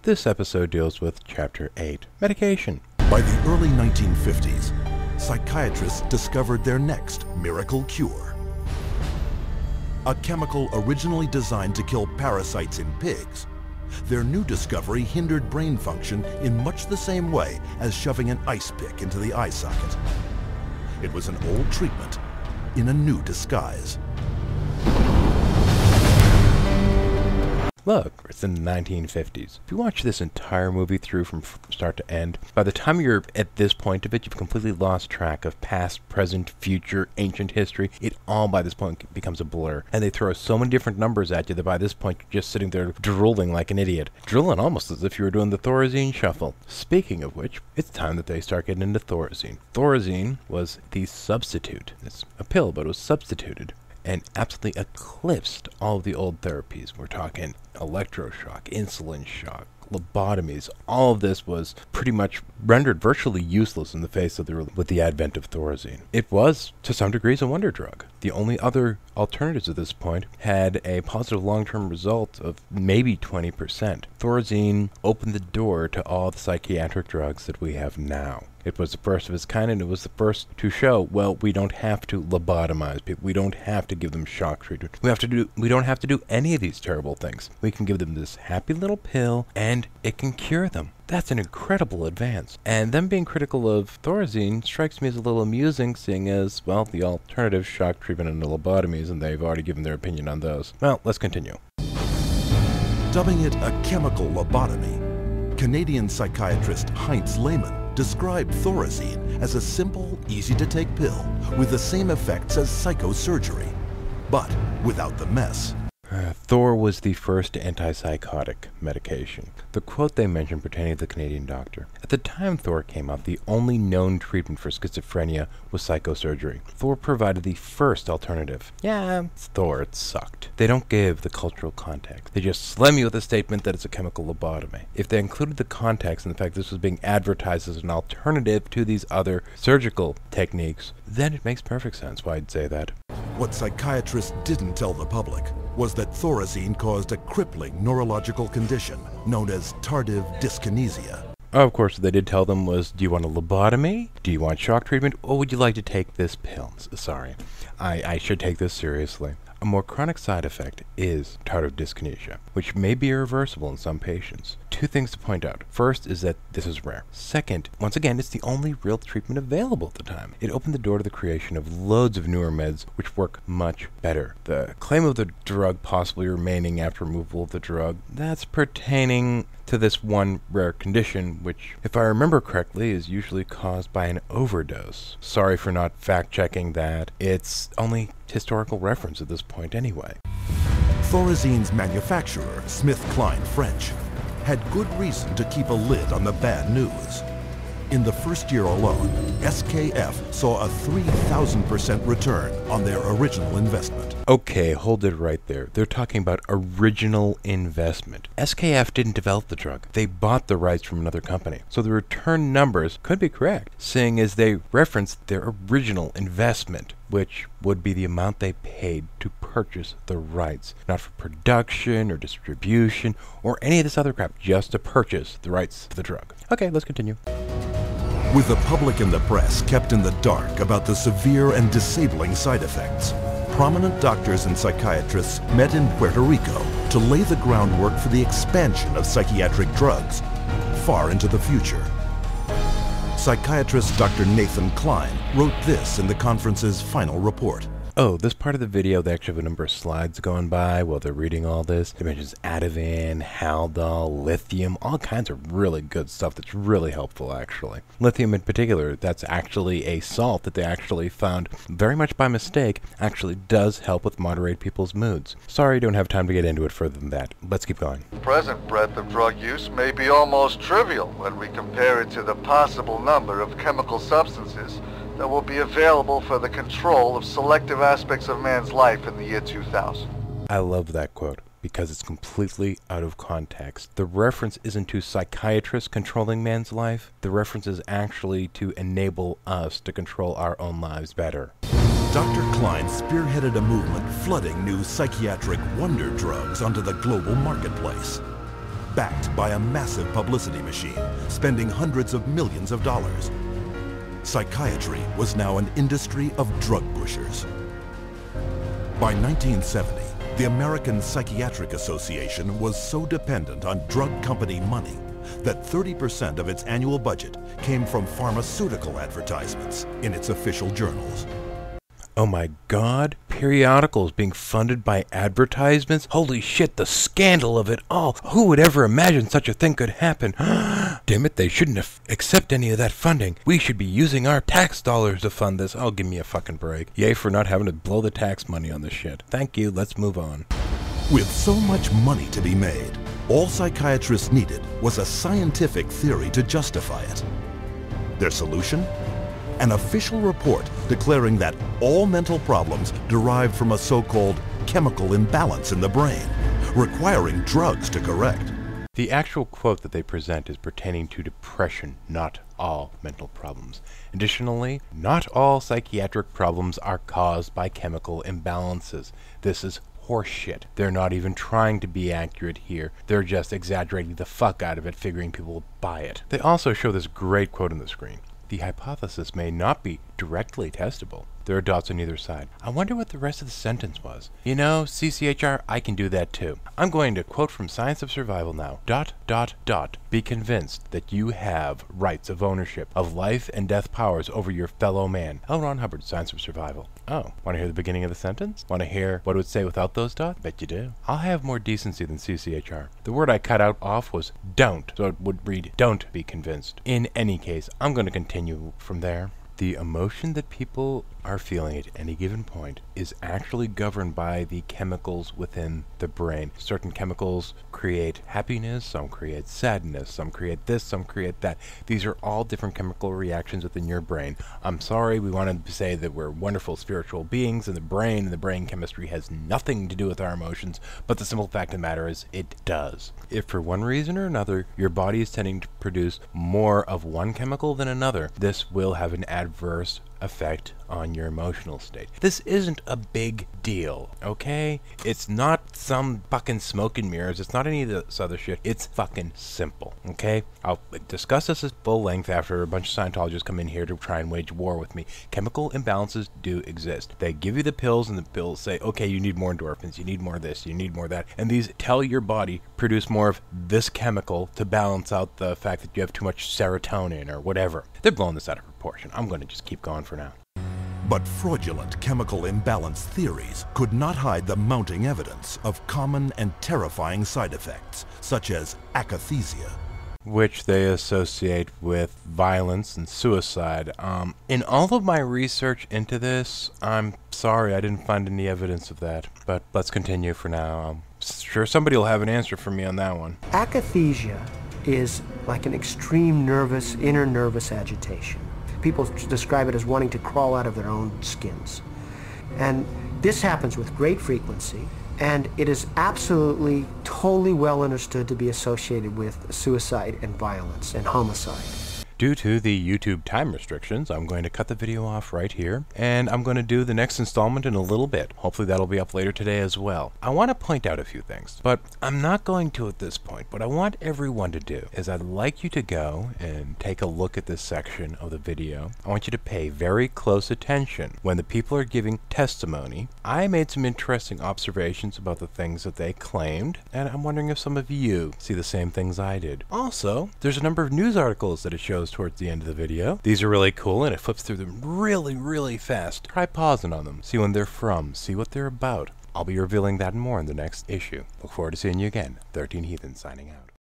This episode deals with Chapter 8, Medication. By the early 1950s, psychiatrists discovered their next miracle cure. A chemical originally designed to kill parasites in pigs, their new discovery hindered brain function in much the same way as shoving an ice pick into the eye socket. It was an old treatment in a new disguise. Look, it's in the 1950s. If you watch this entire movie through from start to end, by the time you're at this point of it, you've completely lost track of past, present, future, ancient history. It all by this point becomes a blur. And they throw so many different numbers at you that by this point you're just sitting there drooling like an idiot. Drooling almost as if you were doing the Thorazine shuffle. Speaking of which, it's time that they start getting into Thorazine. Thorazine was the substitute. It's a pill, but it was substituted and absolutely eclipsed all of the old therapies. We're talking electroshock, insulin shock, lobotomies. All of this was pretty much rendered virtually useless in the face of with the advent of Thorazine. It was, to some degrees, a wonder drug. The only other alternatives at this point had a positive long-term result of maybe 20%. Thorazine opened the door to all the psychiatric drugs that we have now. It was the first of its kind, and it was the first to show, well, we don't have to lobotomize people. We don't have to give them shock treatment. We don't have to do any of these terrible things. We can give them this happy little pill, and it can cure them. That's an incredible advance. And them being critical of Thorazine strikes me as a little amusing, seeing as, well, the alternative shock treatment and the lobotomies, and they've already given their opinion on those. Well, let's continue. Dubbing it a chemical lobotomy, Canadian psychiatrist Heinz Lehmann described Thorazine as a simple, easy-to-take pill with the same effects as psychosurgery, but without the mess. Thor was the first antipsychotic medication. The quote they mentioned pertaining to the Canadian doctor. At the time Thor came out, the only known treatment for schizophrenia was psychosurgery. Thor provided the first alternative. Yeah, it's Thor, it sucked. They don't give the cultural context. They just slam you with a statement that it's a chemical lobotomy. If they included the context and the fact this was being advertised as an alternative to these other surgical techniques, then it makes perfect sense why I'd say that. What psychiatrists didn't tell the public was that Thorazine caused a crippling neurological condition known as tardive dyskinesia. Of course, what they did tell them was, do you want a lobotomy? Do you want shock treatment? Or would you like to take this pill? Sorry, I should take this seriously. A more chronic side effect is tardive dyskinesia, which may be irreversible in some patients. Two things to point out. First is that this is rare. Second, once again, it's the only real treatment available at the time. It opened the door to the creation of loads of newer meds which work much better. The claim of the drug possibly remaining after removal of the drug, that's pertaining to this one rare condition, which, if I remember correctly, is usually caused by an overdose. Sorry for not fact-checking that. It's only historical reference at this point anyway. Thorazine's manufacturer, SmithKline French, had good reason to keep a lid on the bad news. In the first year alone, SKF saw a 3,000% return on their original investment. Okay, hold it right there. They're talking about original investment. SKF didn't develop the drug. They bought the rights from another company. So the return numbers could be correct, seeing as they referenced their original investment, which would be the amount they paid to purchase the rights. Not for production or distribution or any of this other crap, just to purchase the rights to the drug. Okay, let's continue. With the public and the press kept in the dark about the severe and disabling side effects, prominent doctors and psychiatrists met in Puerto Rico to lay the groundwork for the expansion of psychiatric drugs far into the future. Psychiatrist Dr. Nathan Klein wrote this in the conference's final report. Oh, this part of the video, they actually have a number of slides going by while they're reading all this. It mentions Ativan, Haldol, lithium, all kinds of really good stuff that's really helpful, actually. Lithium in particular, that's actually a salt that they actually found, very much by mistake, actually does help with moderate people's moods. Sorry, don't have time to get into it further than that. Let's keep going. The present breadth of drug use may be almost trivial when we compare it to the possible number of chemical substances that will be available for the control of selective aspects of man's life in the year 2000. I love that quote because it's completely out of context. The reference isn't to psychiatrists controlling man's life. The reference is actually to enable us to control our own lives better. Dr. Klein spearheaded a movement flooding new psychiatric wonder drugs onto the global marketplace. backed by a massive publicity machine, spending hundreds of millions of dollars. Psychiatry was now an industry of drug pushers. By 1970, the American Psychiatric Association was so dependent on drug company money that 30% of its annual budget came from pharmaceutical advertisements in its official journals. Oh my god, periodicals being funded by advertisements? Holy shit, the scandal of it all! Who would ever imagine such a thing could happen? Damn it, they shouldn't accept any of that funding. We should be using our tax dollars to fund this. Oh, give me a fucking break. Yay for not having to blow the tax money on this shit. Thank you, let's move on. With so much money to be made, all psychiatrists needed was a scientific theory to justify it. Their solution? An official report declaring that all mental problems derived from a so-called chemical imbalance in the brain, requiring drugs to correct. The actual quote that they present is pertaining to depression, not all mental problems. Additionally, not all psychiatric problems are caused by chemical imbalances. This is horseshit. They're not even trying to be accurate here. They're just exaggerating the fuck out of it, figuring people will buy it. They also show this great quote on the screen. The hypothesis may not be directly testable. There are dots on either side. I wonder what the rest of the sentence was. You know, CCHR, I can do that too. I'm going to quote from Science of Survival now. ... Be convinced that you have rights of ownership, of life and death powers over your fellow man. L. Ron Hubbard, Science of Survival. Oh, want to hear the beginning of the sentence? Want to hear what it would say without those dots? Bet you do. I'll have more decency than CCHR. The word I cut out off was don't, so it would read don't be convinced. In any case, I'm going to continue from there. The emotion that people are feeling at any given point is actually governed by the chemicals within the brain. Certain chemicals create happiness, some create sadness, some create this, some create that. These are all different chemical reactions within your brain. I'm sorry, we wanted to say that we're wonderful spiritual beings and the brain chemistry has nothing to do with our emotions, but the simple fact of the matter is it does. If for one reason or another your body is tending to produce more of one chemical than another, this will have an adverse effect on your emotional state. This isn't a big deal, okay? It's not some fucking smoke and mirrors. It's not any of this other shit. It's fucking simple, okay? I'll discuss this at full length after a bunch of Scientologists come in here to try and wage war with me. Chemical imbalances do exist. They give you the pills and the pills say, okay, you need more endorphins, you need more this, you need more that, and these tell your body produce more of this chemical to balance out the fact that you have too much serotonin or whatever. They're blowing this out of proportion. I'm going to just keep going for now. But fraudulent chemical imbalance theories could not hide the mounting evidence of common and terrifying side effects, such as akathisia, which they associate with violence and suicide. In all of my research into this, I'm sorry I didn't find any evidence of that, but let's continue for now. I'm sure somebody will have an answer for me on that one. Akathisia is like an extreme inner nervous agitation. People describe it as wanting to crawl out of their own skins. And this happens with great frequency, and it is absolutely, totally well understood to be associated with suicide and violence and homicide. Due to the YouTube time restrictions, I'm going to cut the video off right here, and I'm going to do the next installment in a little bit. Hopefully that'll be up later today as well. I want to point out a few things, but I'm not going to at this point. What I want everyone to do is I'd like you to go and take a look at this section of the video. I want you to pay very close attention. When the people are giving testimony, I made some interesting observations about the things that they claimed, and I'm wondering if some of you see the same things I did. Also, there's a number of news articles that it shows towards the end of the video. These are really cool and it flips through them really fast. Try pausing on them, see when they're from, see what they're about. I'll be revealing that and more in the next issue. Look forward to seeing you again. 13 Heathens signing out.